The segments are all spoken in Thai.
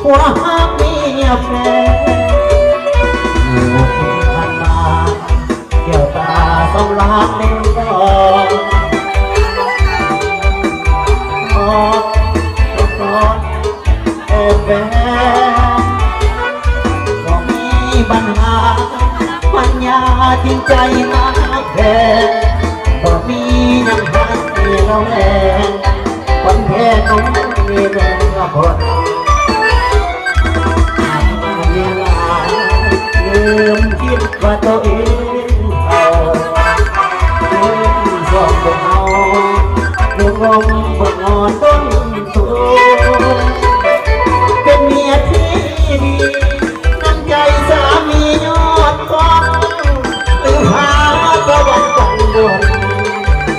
ว่าเมียแฟนผ่านมาเกี่ยวตาสองล้านเล่นดอกกอดกอดแฟนก็มีปัญหาปัญญาจริงใจนักแพ้ก็มียังหักเราแรงคนแพ้น้องมีแรงละคนเวลาลืมคิดว่าตัวเองเอาลืมสอบตัวเอาลืมงงบนนอนต้นตัวเป็นเมียที่ดีน้ำใจสามียอดกองลืมหาตะวันจันทร์ดวง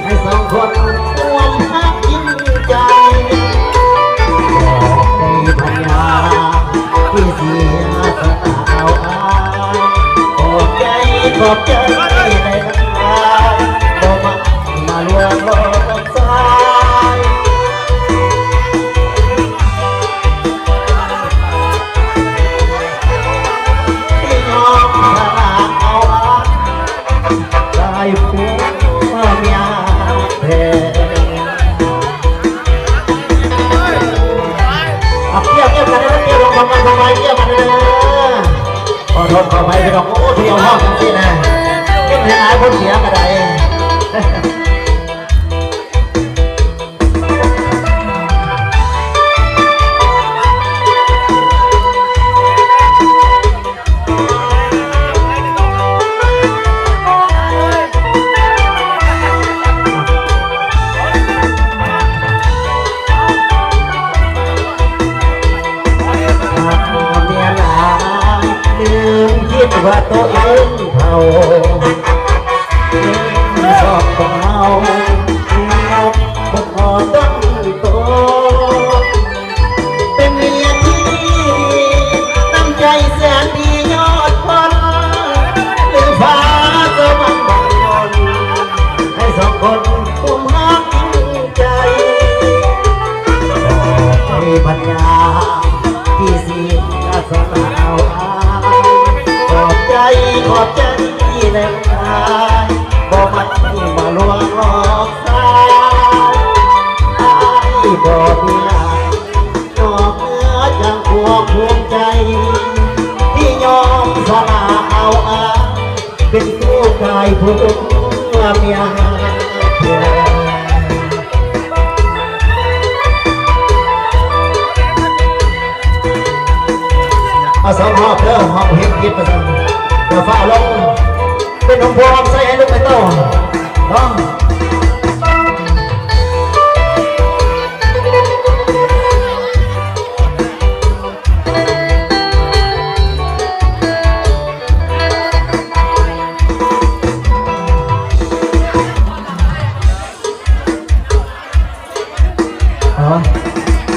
ให้สองคนร่วมหักยิ่งใจบอกในพัญญาที่เสียสละเอาอายขอบใจขอบใจในน้ำตาบอกมาลวงโลกสายที่ยอมสละเอาอายได้ผัวเมียแพ้เกี่ยวกันนะเกี่ยวลงมาทำไมเกี่ยวกันนะขอโทษขอไปไปดอกโอ้เที่ยวห้องสินะเกี่ยวหายคนเสียกระไดว่าตัวเองเท่าชอบของเมาบนคอต้นโตเป็นเมียที่ดีน้ำใจแสนดียอดคนลืมฟ้าสวรรค์บังนนให้สองคนคุมหักใจบอกให้ปัญญาที่เสียสละเอาขอบใจในกายบอกมันที่มาลวงหลอกสายบอกเมียนอกเนื้อจังพวงภูมิใจที่ยอมสละเอาเป็นผู้กายผู้เมียเอาสองหอบเด้อหอบเห็ดกินไปสั่งเดี๋ยวฝ้าลงเป็นน้องพวงใส่ให้ลูกไปโตน้อง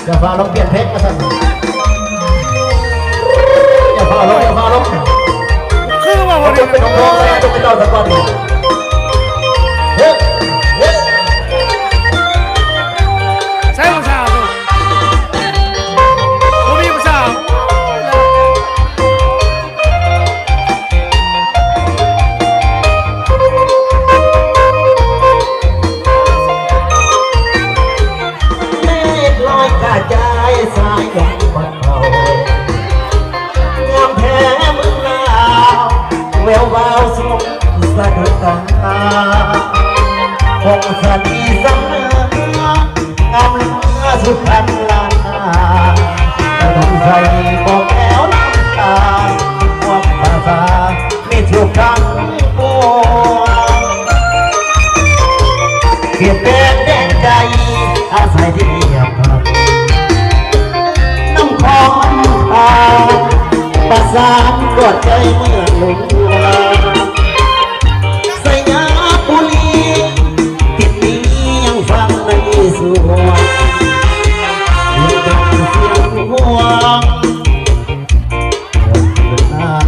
เดี๋ยวฝ้าลงเปลี่ยนเพชรมาสั่งเดี๋ยวฝ้าลงคือว่าวันนี้เป็นน้องๆจะไปต่อสักวันหนึ่งใช่ผู้สาวตัวมีผู้สาวเมฆลอยกระจายสายหยดบนเขางามแท้เมืองลาวแวววาวสุขสะดุดตาคงสนีสำเนืองามเลือสุพรรณลานนาแต่ต้องใส่บอกแอวน้ำตาความภาษาไม่ถูกทั้งปวงเขียนแดนใจอาศัยที่เงียบพักน้ำคลองทางประสานกอดใจเมื่อลงสยามบุรีทิศนี้ยังฟังในสวงเสียงห่วงนั้น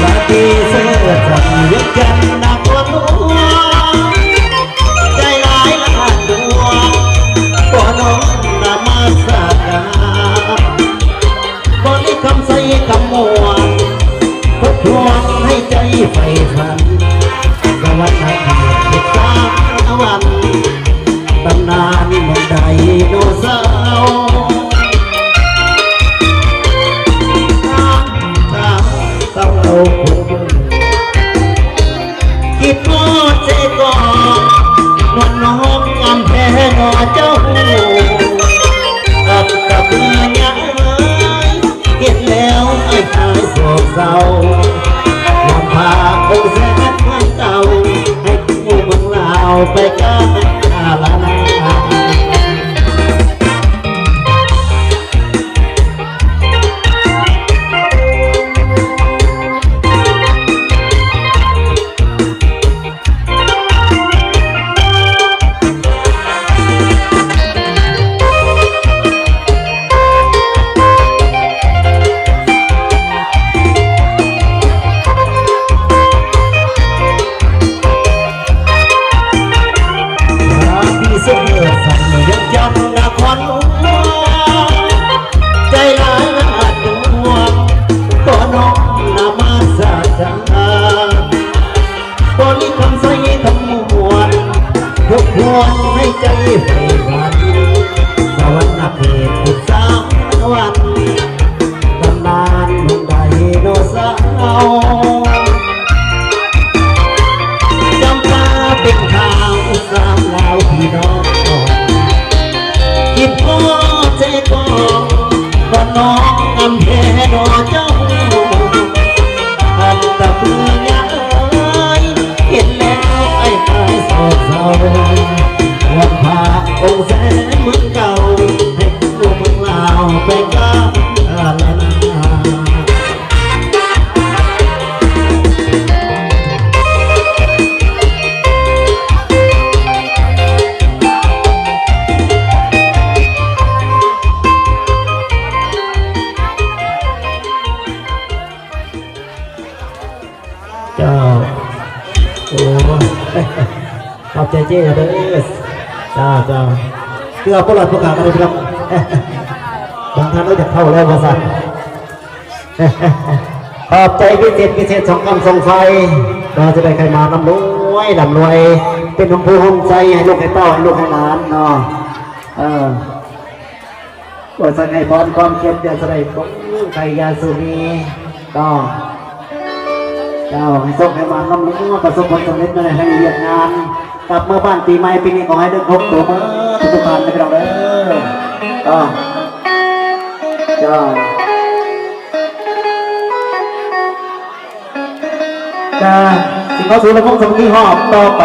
ราตรีเสื้อจับยึดกันหนักกว่าหัวใจร้ายละดวงตัวน้องนำ โนเสาร์เศร้าคนคิดโง่ใจก่อนนวลน้องงามแพ้งอเจ้ากับเมื่อยังเห็นแล้วไอ้ชายโศกเศร้าลำพาคงแสนเมืองเก่าให้คู่เมืองลาวไปกันอาลาใจร้ายละดวงขอน้องนามาสาจาบริคำใส่คำมวนทุกวันให้ใจไฟวันสวรรค์เขตทุกสามวันตำนานเมืองไดโนเสาร์จำปาเป็นข่าวสามลาวพี่น้องคิดพ่อใจก่อนก็น้องงามแพ้ดอเจ้าอันตะเพื่อยังเห็นแล้วไอ้ตายโศกเศร้าวันพาองค์แสนเหมือนเก่าให้คู่เมืองลาวไปกันอะไรนะเจ้าโอ้ขอบใจเจ้าเด้อเจ้าเพื่อพวกเราประกาศอะไรครับบางท่านก็จะเข้าแล้วบริษัทขอบใจพิเศษสองคำสองไฟเราจะได้ใครมาลำรวยเป็นน้ำพุห้องใจให้ลูกให้เต้าให้ลูกให้หลานเนาะก็แสดงพรความเก็บอย่าแสดงของใครยาสุนีก็เจ้าให้ส่งให้มาน้ำลุ้งประสบผลสำเร็จในให้เรียนงานกลับเมื่อบ้านปีใหม่ปีนี้ขอให้ได้ครบตัวเมื่อทุกท่านนะครับเด้อเจ้าสิ่งเขาสู่ระบบสมกีหอบต่อไป